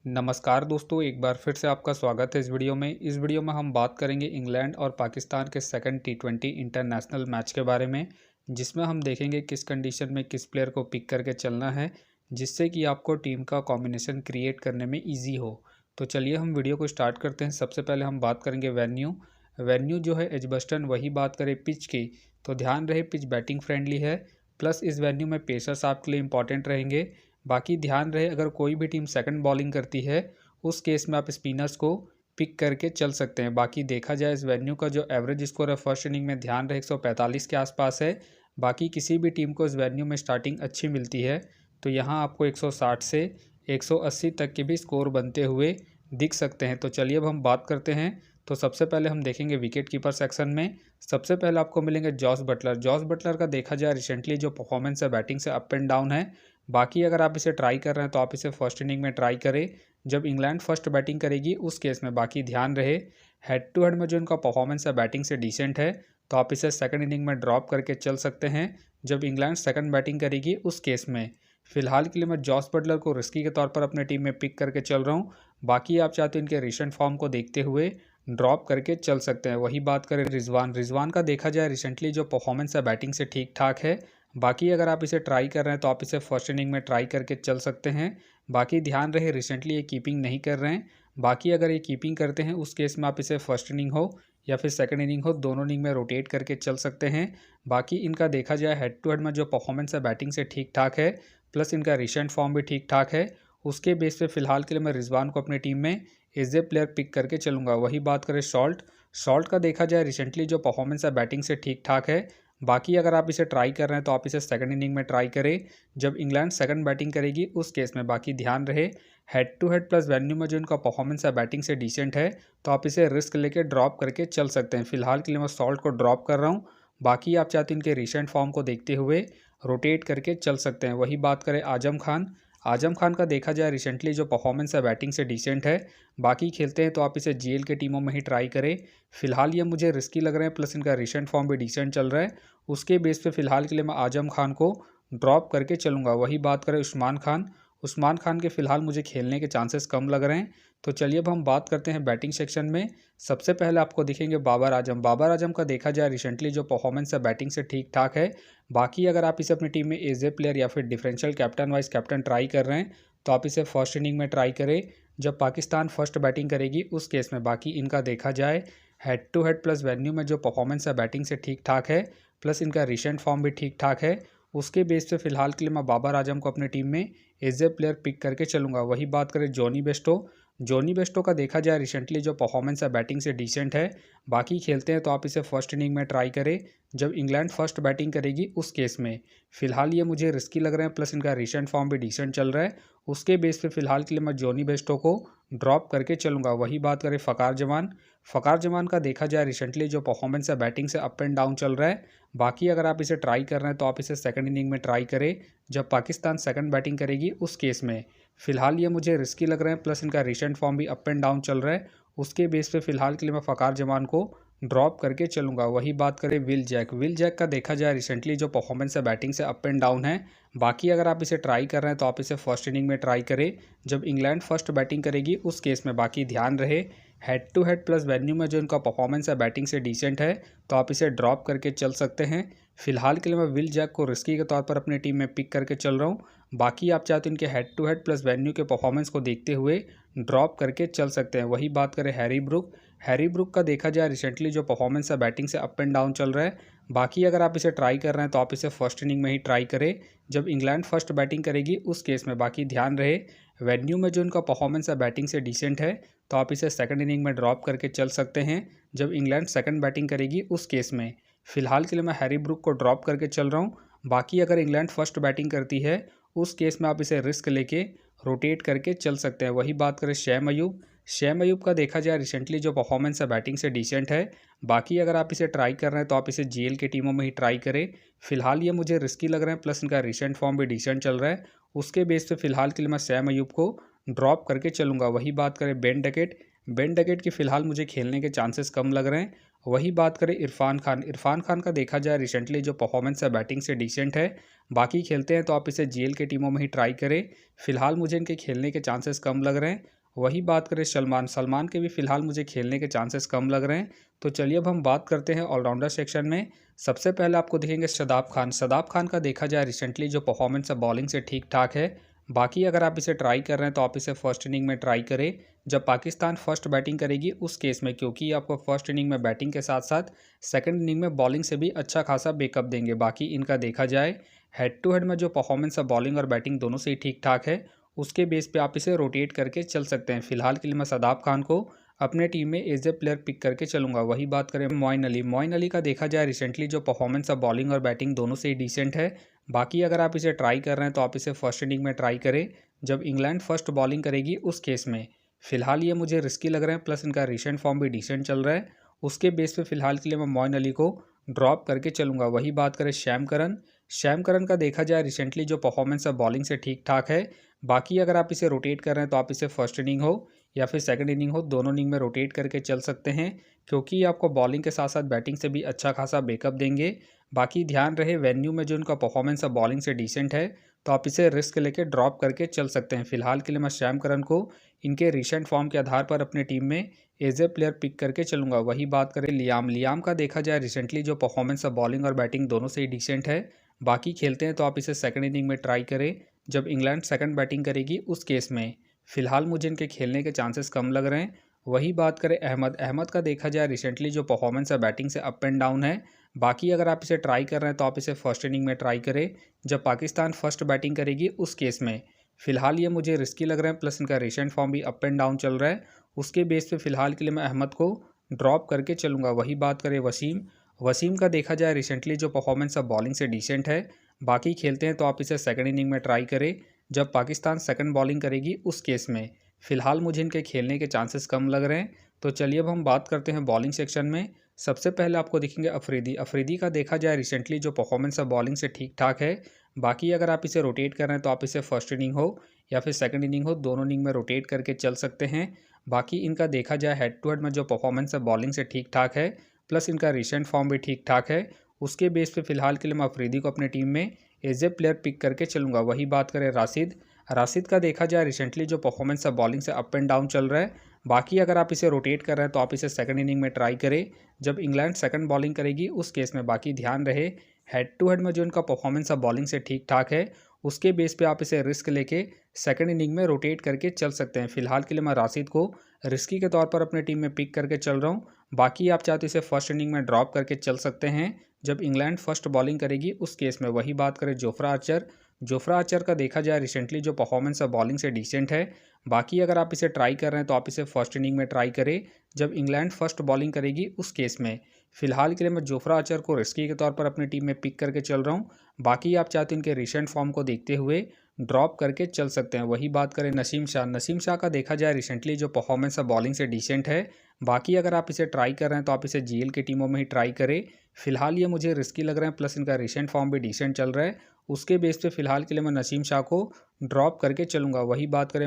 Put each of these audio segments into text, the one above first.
नमस्कार दोस्तों, एक बार फिर से आपका स्वागत है इस वीडियो में। इस वीडियो में हम बात करेंगे इंग्लैंड और पाकिस्तान के सेकंड टी20 इंटरनेशनल मैच के बारे में, जिसमें हम देखेंगे किस कंडीशन में किस प्लेयर को पिक करके चलना है, जिससे कि आपको टीम का कॉम्बिनेशन क्रिएट करने में ईजी हो। तो चलिए हम वीडियो को स्टार्ट करते हैं। सबसे पहले हम बात करेंगे वेन्यू जो है एजबस्टन। वही बात करें पिच की, तो ध्यान रहे पिच बैटिंग फ्रेंडली है, प्लस इस वेन्यू में पेसर्स आपके लिए इंपॉर्टेंट रहेंगे। बाकी ध्यान रहे अगर कोई भी टीम सेकंड बॉलिंग करती है उस केस में आप स्पिनर्स को पिक करके चल सकते हैं। बाकी देखा जाए इस वेन्यू का जो एवरेज स्कोर है फर्स्ट इनिंग में ध्यान रहे 145 के आसपास है। बाकी किसी भी टीम को इस वेन्यू में स्टार्टिंग अच्छी मिलती है, तो यहाँ आपको 160 से 180 तक के भी स्कोर बनते हुए दिख सकते हैं। तो चलिए अब हम बात करते हैं। तो सबसे पहले हम देखेंगे विकेट कीपर सेक्शन में। सबसे पहले आपको मिलेंगे जॉस बटलर। जॉस बटलर का देखा जाए रिसेंटली जो परफॉर्मेंस है बैटिंग से अप एंड डाउन है। बाकी अगर आप इसे ट्राई कर रहे हैं तो आप इसे फर्स्ट इनिंग में ट्राई करें जब इंग्लैंड फर्स्ट बैटिंग करेगी उस केस में। बाकी ध्यान रहे हेड टू हेड में जो इनका परफॉर्मेंस है बैटिंग से डिसेंट है, तो आप इसे सेकंड इनिंग में ड्रॉप करके चल सकते हैं जब इंग्लैंड सेकंड बैटिंग करेगी उस केस में। फिलहाल के लिए मैं जॉस बटलर को रिस्की के तौर पर अपने टीम में पिक करके चल रहा हूँ। बाकी आप चाहते हो इनके रिसेंट फॉर्म को देखते हुए ड्रॉप करके चल सकते हैं। वही बात करें रिजवान का देखा जाए रिसेंटली जो परफॉर्मेंस है बैटिंग से ठीक ठाक है। बाकी अगर आप इसे ट्राई कर रहे हैं तो आप इसे फर्स्ट इनिंग में ट्राई करके चल सकते हैं। बाकी ध्यान रहे रिसेंटली ये कीपिंग नहीं कर रहे हैं। बाकी अगर ये कीपिंग करते हैं उस केस में आप इसे फर्स्ट इनिंग हो या फिर सेकंड इनिंग हो, दोनों इनिंग में रोटेट करके चल सकते हैं। बाकी इनका देखा जाए हेड टू हेड में जो परफॉर्मेंस है बैटिंग से ठीक ठाक है, प्लस इनका रिसेंट फॉर्म भी ठीक ठाक है। उसके बेस पे फिलहाल के लिए मैं रिजवान को अपनी टीम में एज ए प्लेयर पिक करके चलूँगा। वही बात करें शॉल्ट का देखा जाए रिसेंटली जो परफॉर्मेंस है बैटिंग से ठीक ठाक है। बाकी अगर आप इसे ट्राई कर रहे हैं तो आप इसे सेकंड इनिंग में ट्राई करें जब इंग्लैंड सेकंड बैटिंग करेगी उस केस में। बाकी ध्यान रहे head to head plus venue में जो इनका परफॉर्मेंस है बैटिंग से डिसेंट है, तो आप इसे रिस्क लेके ड्रॉप करके चल सकते हैं। फिलहाल के लिए मैं सॉल्ट को ड्रॉप कर रहा हूँ। बाकी आप चाहते हैं इनके रिसेंट फॉर्म को देखते हुए रोटेट करके चल सकते हैं। वही बात करें आजम खान का देखा जाए रिसेंटली जो परफॉर्मेंस है बैटिंग से डिसेंट है। बाकी खेलते हैं तो आप इसे जीएल के टीमों में ही ट्राई करें। फिलहाल ये मुझे रिस्की लग रहे हैं, प्लस इनका रिसेंट फॉर्म भी डिसेंट चल रहा है। उसके बेस पे फिलहाल के लिए मैं आजम खान को ड्रॉप करके चलूँगा। वही बात करें उस्मान खान के फिलहाल मुझे खेलने के चांसेस कम लग रहे हैं। तो चलिए अब हम बात करते हैं बैटिंग सेक्शन में। सबसे पहले आपको दिखेंगे बाबर आजम का देखा जाए रिसेंटली जो परफॉर्मेंस है बैटिंग से ठीक ठाक है। बाकी अगर आप इसे अपनी टीम में एज ए प्लेयर या फिर differential captain vice captain try कर रहे हैं तो आप इसे फर्स्ट इनिंग में ट्राई करें जब पाकिस्तान फर्स्ट बैटिंग करेगी उस केस में। बाकी इनका देखा जाए head to head plus venue में जो परफॉर्मेंस है बैटिंग से ठीक ठाक है, प्लस इनका रिसेंट फॉर्म भी ठीक ठाक है। उसके बेस पे फिलहाल के लिए मैं बाबर आजम को अपनी टीम में एज ए प्लेयर पिक करके चलूँगा। वही बात करें जॉनी बेस्टो का देखा जाए रिसेंटली जो परफॉर्मेंस है बैटिंग से डिसेंट है। बाकी खेलते हैं तो आप इसे फर्स्ट इनिंग में ट्राई करें जब इंग्लैंड फर्स्ट बैटिंग करेगी उस केस में। फिलहाल ये मुझे रिस्की लग रहे हैं, प्लस इनका रिसेंट फॉर्म भी डिसेंट चल रहा है। उसके बेस पे फिलहाल के लिए मैं जॉनी बेस्टो को ड्रॉप करके चलूँगा। वही बात करें फ़कार जमान का देखा जाए रिसेंटली जो परफॉर्मेंस है बैटिंग से अप एंड डाउन चल रहा है। बाकी अगर आप इसे ट्राई कर रहे हैं तो आप इसे सेकंड इनिंग में ट्राई करें जब पाकिस्तान सेकंड बैटिंग करेगी उस केस में। फिलहाल ये मुझे रिस्की लग रहे हैं, प्लस इनका रिसेंट फॉर्म भी अप एंड डाउन चल रहा है। उसके बेस पे फिलहाल के लिए मैं फ़कार जमान को ड्रॉप करके चलूँगा। वही बात करें विल जैक का देखा जाए रिसेंटली जो परफॉर्मेंस है बैटिंग से अप एंड डाउन है। बाकी अगर आप इसे ट्राई कर रहे हैं तो आप इसे फर्स्ट इनिंग में ट्राई करें जब इंग्लैंड फर्स्ट बैटिंग करेगी उस केस में। बाकी ध्यान रहे head to head plus venue में जो इनका परफॉर्मेंस है बैटिंग से डिसेंट है, तो आप इसे ड्रॉप करके चल सकते हैं। फिलहाल के लिए मैं विल जैक को रिस्की के तौर पर अपनी टीम में पिक करके चल रहा हूँ। बाकी आप चाहते हैं इनके head to head plus venue के परफॉर्मेंस को देखते हुए ड्रॉप करके चल सकते हैं। वही बात करें हैरी ब्रुक का देखा जाए रिसेंटली जो परफॉर्मेंस है बैटिंग से अप एंड डाउन चल रहा है। बाकी अगर आप इसे ट्राई कर रहे हैं तो आप इसे फर्स्ट इनिंग में ही ट्राई करें जब इंग्लैंड फर्स्ट बैटिंग करेगी उस केस में। बाकी ध्यान रहे वेन्यू में जो इनका परफॉर्मेंस है बैटिंग से डिसेंट है, तो आप इसे सेकंड इनिंग में ड्रॉप करके चल सकते हैं जब इंग्लैंड सेकंड बैटिंग करेगी उस केस में। फिलहाल के लिए मैं हैरी ब्रुक को ड्रॉप करके चल रहा हूँ। बाकी अगर इंग्लैंड फर्स्ट बैटिंग करती है उस केस में आप इसे रिस्क लेके रोटेट करके चल सकते हैं। वही बात करें शैम अयूब का देखा जाए रिसेंटली जो परफॉर्मेंस है बैटिंग से डिसेंट है। बाकी अगर आप इसे ट्राई कर रहे हैं तो आप इसे जीएल की टीमों में ही ट्राई करें। फिलहाल ये मुझे रिस्की लग रहे हैं, प्लस इनका रिसेंट फॉर्म भी डिसेंट चल रहा है। उसके बेस पे फिलहाल के लिए मैं शैम अयूब को ड्रॉप करके चलूँगा। वही बात करें बेन डकेट की फ़िलहाल मुझे खेलने के चांसेस कम लग रहे हैं। वही बात करें इरफान खान का देखा जाए रिसेंटली जो परफॉर्मेंस है बैटिंग से डिसेंट है। बाकी खेलते हैं तो आप इसे जीएल के टीमों में ही ट्राई करें। फिलहाल मुझे इनके खेलने के चांसेस कम लग रहे हैं। वही बात करें सलमान के भी फ़िलहाल मुझे खेलने के चांसेस कम लग रहे हैं। तो चलिए अब हम बात करते हैं ऑलराउंडर सेक्शन में। सबसे पहले आपको दिखेंगे शादाब खान का देखा जाए रिसेंटली जो परफॉर्मेंस है बॉलिंग से ठीक-ठाक है। बाकी अगर आप इसे ट्राई कर रहे हैं तो आप इसे फर्स्ट इनिंग में ट्राई करें, जब पाकिस्तान फर्स्ट बैटिंग करेगी उस केस में, क्योंकि आपको फर्स्ट इनिंग में बैटिंग के साथ-साथ सेकंड इनिंग में बॉलिंग से भी अच्छा खासा बैकअप देंगे। बाकी इनका देखा जाए हेड टू हेड में जो परफॉर्मेंस है बॉलिंग और बैटिंग दोनों से ही ठीक-ठाक है, उसके बेस पे आप इसे रोटेट करके चल सकते हैं। फिलहाल के लिए मैं शादाब खान को अपने टीम में एज ए प्लेयर पिक करके चलूंगा। वही बात करें मोइन अली का देखा जाए रिसेंटली जो परफॉर्मेंस है बॉलिंग और बैटिंग दोनों से ही डिसेंट है। बाकी अगर आप इसे ट्राई कर रहे हैं तो आप इसे फर्स्ट इनिंग में ट्राई करें, जब इंग्लैंड फर्स्ट बॉलिंग करेगी उस केस में। फिलहाल ये मुझे रिस्की लग रहे हैं, प्लस इनका रिसेंट फॉर्म भी डिसेंट चल रहा है। उसके बेस पे फिलहाल के लिए मैं मोइन अली को ड्रॉप करके चलूंगा। वही बात करें शैम करन का देखा जाए रिसेंटली जो परफॉर्मेंस है बॉलिंग से ठीक ठाक है। बाकी अगर आप इसे रोटेट कर रहे हैं तो आप इसे फर्स्ट इनिंग हो या फिर सेकंड इनिंग हो, दोनों इनिंग में रोटेट करके चल सकते हैं, क्योंकि आपको बॉलिंग के साथ साथ बैटिंग से भी अच्छा खासा बैकअप देंगे। बाकी ध्यान रहे वेन्यू में जो इनका परफॉर्मेंस है बॉलिंग से डिसेंट है, तो आप इसे रिस्क लेके ड्रॉप करके चल सकते हैं। फिलहाल के लिए मैं शैम करन को इनके रिसेंट फॉर्म के आधार पर अपने टीम में एज ए प्लेयर पिक करके चलूंगा। वही बात करें लियाम का देखा जाए रिसेंटली जो परफॉर्मेंस है बॉलिंग और बैटिंग दोनों से ही डिसेंट है। बाकी खेलते हैं तो आप इसे सेकंड इनिंग में ट्राई करें, जब इंग्लैंड सेकंड बैटिंग करेगी उस केस में। फिलहाल मुझे इनके खेलने के चांसेस कम लग रहे हैं। वही बात करें अहमद का देखा जाए रिसेंटली जो परफॉर्मेंस है बैटिंग से अप एंड डाउन है। बाकी अगर आप इसे ट्राई कर रहे हैं तो आप इसे फर्स्ट इनिंग में ट्राई करें, जब पाकिस्तान फर्स्ट बैटिंग करेगी उस केस में। फिलहाल ये मुझे रिस्की लग रहे हैं, प्लस इनका रिसेंट फॉर्म भी अप एंड डाउन चल रहा है। उसके बेस पे फिलहाल के लिए मैं अहमद को ड्रॉप करके चलूँगा। वही बात करें वसीम का देखा जाए रिसेंटली जो परफॉर्मेंस है बॉलिंग से डिसेंट है। बाकी खेलते हैं तो आप इसे सेकंड इनिंग में ट्राई करें, जब पाकिस्तान सेकंड बॉलिंग करेगी उस केस में। फिलहाल मुझे इनके खेलने के चांसेस कम लग रहे हैं। तो चलिए अब हम बात करते हैं बॉलिंग सेक्शन में। सबसे पहले आपको दिखेंगे अफरीदी का देखा जाए रिसेंटली जो परफॉर्मेंस है बॉलिंग से ठीक-ठाक है। बाकी अगर आप इसे रोटेट कर रहे हैं तो आप इसे फर्स्ट इनिंग हो या फिर सेकंड इनिंग हो, दोनों इनिंग में रोटेट करके चल सकते हैं। बाकी इनका देखा जाए हेड टू हेड में जो परफॉर्मेंस है बॉलिंग से ठीक-ठाक है, प्लस इनका रिसेंट फॉर्म भी ठीक-ठाक है। उसके बेस पे फिलहाल के लिए मैं अफरीदी को अपने टीम में एज ए प्लेयर पिक करके चलूँगा। वही बात करें राशिद का देखा जाए रिसेंटली जो परफॉर्मेंस है बॉलिंग से अप एंड डाउन चल रहा है। बाकी अगर आप इसे रोटेट कर रहे हैं तो आप इसे सेकंड इनिंग में ट्राई करें, जब इंग्लैंड सेकंड बॉलिंग करेगी उस केस में। बाकी ध्यान रहे हेड टू हेड में जो इनका परफॉर्मेंस है बॉलिंग से ठीक-ठाक है, उसके बेस पे आप इसे रिस्क लेके सेकंड इनिंग में रोटेट करके चल सकते हैं। फिलहाल के लिए मैं राशिद को रिस्की के तौर पर अपने टीम में पिक करके चल रहा हूँ। बाकी आप चाहे तो इसे फर्स्ट इनिंग में ड्रॉप करके चल सकते हैं, जब इंग्लैंड फर्स्ट बॉलिंग करेगी उस केस में। वही बात करें जोफ्रा आर्चर का देखा जाए रिसेंटली जो परफॉर्मेंस है बॉलिंग से डिसेंट है। बाकी अगर आप इसे ट्राई कर रहे हैं तो आप इसे फर्स्ट इनिंग में ट्राई करें, जब इंग्लैंड फर्स्ट बॉलिंग करेगी उस केस में। फिलहाल के लिए मैं जोफ्रा आर्चर को रिस्की के तौर पर अपनी टीम में पिक करके चल रहा हूँ। बाकी आप चाहते इनके रिसेंट फॉर्म को देखते हुए ड्रॉप करके चल सकते हैं। वही बात करें नसीम शाह का देखा जाए रिसेंटली जो परफॉर्मेंस है बॉलिंग से डिसेंट है। बाकी अगर आप इसे ट्राई कर रहे हैं तो आप इसे जीएल की टीमों में ही ट्राई करें। फिलहाल ये मुझे रिस्की लग रहे हैं, प्लस इनका रिसेंट फॉर्म भी डिसेंट चल रहा है। उसके बेस पे फिलहाल के लिए मैं नसीम शाह को ड्रॉप करके चलूँगा। वही बात करें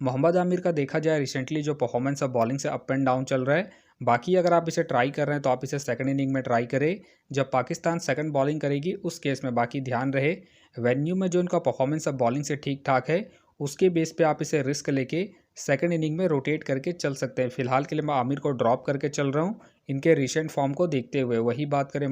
मोहम्मद आमिर का देखा जाए रिसेंटली जो परफॉर्मेंस है बॉलिंग से अप एंड डाउन चल रहा है। बाकी अगर आप इसे ट्राई कर रहे हैं तो आप इसे सेकंड इनिंग में ट्राई करें, जब पाकिस्तान सेकंड बॉलिंग करेगी उस केस में। बाकी ध्यान रहे वेन्यू में जो इनका परफॉर्मेंस है बॉलिंग से ठीक-ठाक है, उसके बेस पे आप इसे रिस्क लेके सेकंड इनिंग में रोटेट करके चल सकते हैं। फिलहाल के लिए मैं आमिर को ड्रॉप करके चल रहा हूँ, इनके रिसेंट फॉर्म को देखते हुए। वही बात करें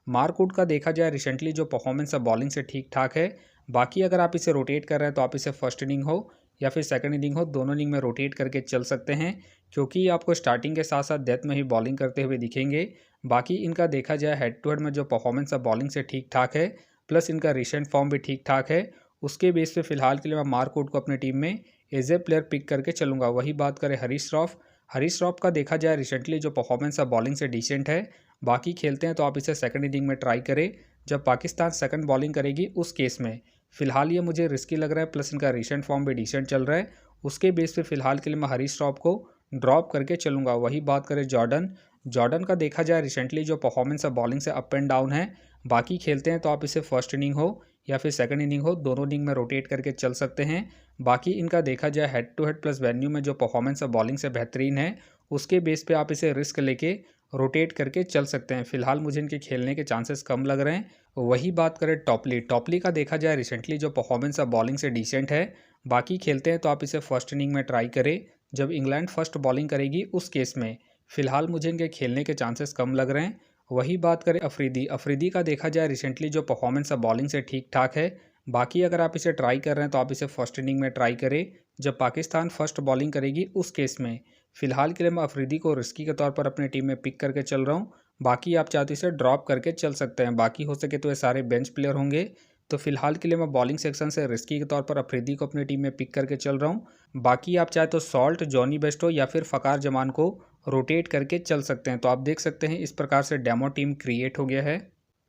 मार्कवुड का देखा जाए रिसेंटली जो परफॉर्मेंस है बॉलिंग से ठीक-ठाक है। बाकी अगर आप इसे रोटेट कर रहे हैं तो आप इसे फर्स्ट इनिंग हो या फिर सेकंड इनिंग हो, दोनों इनिंग में रोटेट करके चल सकते हैं, क्योंकि आपको स्टार्टिंग के साथ साथ डेथ में ही बॉलिंग करते हुए दिखेंगे। बाकी इनका देखा जाए हेड टू हेड में जो परफॉर्मेंस है बॉलिंग से ठीक-ठाक है, प्लस इनका रिसेंट फॉर्म भी ठीक-ठाक है। उसके बेस पे फिलहाल के लिए मैं मार्कवुड को अपनी टीम में एज ए प्लेयर पिक करके चलूँगा। वही बात करें हरीश रॉफ का देखा जाए रिसेंटली जो परफॉर्मेंस है बॉलिंग से डिसेंट है। बाकी खेलते हैं तो आप इसे सेकंड इनिंग में ट्राई करें, जब पाकिस्तान सेकंड बॉलिंग करेगी उस केस में। फिलहाल ये मुझे रिस्की लग रहा है, प्लस इनका रिसेंट फॉर्म भी डिसेंट चल रहा है। उसके बेस पे फिलहाल के लिए मैं हरीश रॉफ को ड्रॉप करके चलूँगा। वही बात करें जॉर्डन का देखा जाए रिसेंटली जो परफॉर्मेंस है बॉलिंग से अप एंड डाउन है। बाकी खेलते हैं तो आप इसे फर्स्ट इनिंग हो या फिर सेकंड इनिंग हो, दोनों इनिंग में रोटेट करके चल सकते हैं। बाकी इनका देखा जाए head to head plus venue में जो परफॉर्मेंस है बॉलिंग से बेहतरीन है, उसके बेस पे आप इसे रिस्क लेके रोटेट करके चल सकते हैं। फिलहाल मुझे इनके खेलने के चांसेस कम लग रहे हैं। वही बात करें टॉपली का देखा जाए रिसेंटली जो परफॉर्मेंस है बॉलिंग से डिसेंट है। बाकी खेलते हैं तो आप इसे फर्स्ट इनिंग में ट्राई करें। जब इंग्लैंड फर्स्ट बॉलिंग करेगी उस केस में फ़िलहाल मुझे इनके खेलने के चांसेस कम लग रहे हैं। वही बात करें अफरीदी का देखा जाए रिसेंटली जो परफॉर्मेंस है बॉलिंग से ठीक ठाक है। बाकी अगर आप इसे ट्राई कर रहे हैं तो आप इसे फर्स्ट इनिंग में ट्राई करें। जब पाकिस्तान फर्स्ट बॉलिंग करेगी उस केस में फ़िलहाल के लिए मैं अफरीदी को रिस्की के तौर पर अपनी टीम में पिक करके चल रहा हूँ। बाकी आप चाहते इसे ड्रॉप करके चल सकते हैं, बाकी हो सके तो ये सारे बेंच प्लेयर होंगे। तो फिलहाल के लिए मैं बॉलिंग सेक्शन से रिस्की के तौर पर अफरीदी को अपनी टीम में पिक करके चल रहा हूँ। बाकी आप चाहे तो सॉल्ट, जॉनी बेस्टो या फिर फ़कार जमान को रोटेट करके चल सकते हैं। तो आप देख सकते हैं इस प्रकार से डेमो टीम क्रिएट हो गया है।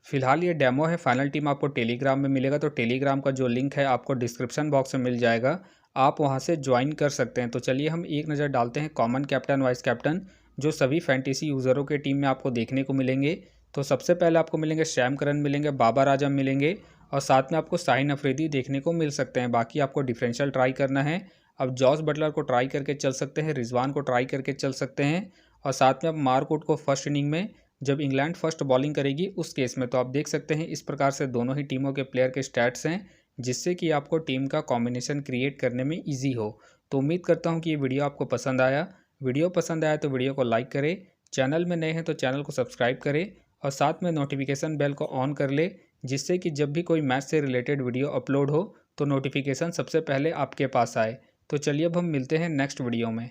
फिलहाल ये डेमो है, फाइनल टीम आपको टेलीग्राम में मिलेगा। तो टेलीग्राम का जो लिंक है आपको डिस्क्रिप्शन बॉक्स में मिल जाएगा, आप वहां से ज्वाइन कर सकते हैं। तो चलिए हम एक नज़र डालते हैं कॉमन कैप्टन, वाइस कैप्टन जो सभी फैंटेसी यूज़रों के टीम में आपको देखने को मिलेंगे। तो सबसे पहले आपको मिलेंगे शैम करन मिलेंगे, बाबर आजम मिलेंगे और साथ में आपको शाहीन अफरीदी देखने को मिल सकते हैं। बाकी आपको डिफरेंशियल ट्राई करना है। अब जॉस बटलर को ट्राई करके चल सकते हैं, रिजवान को ट्राई करके चल सकते हैं और साथ में आप मार्कवुड को फर्स्ट इनिंग में जब इंग्लैंड फर्स्ट बॉलिंग करेगी उस केस में। तो आप देख सकते हैं इस प्रकार से दोनों ही टीमों के प्लेयर के स्टैट्स हैं, जिससे कि आपको टीम का कॉम्बिनेशन क्रिएट करने में ईजी हो। तो उम्मीद करता हूँ कि ये वीडियो आपको पसंद आया। वीडियो पसंद आया तो वीडियो को लाइक करें, चैनल में नए हैं तो चैनल को सब्सक्राइब करें और साथ में नोटिफिकेशन बेल को ऑन कर ले, जिससे कि जब भी कोई मैच से रिलेटेड वीडियो अपलोड हो तो नोटिफिकेशन सबसे पहले आपके पास आए। तो चलिए अब हम मिलते हैं नेक्स्ट वीडियो में।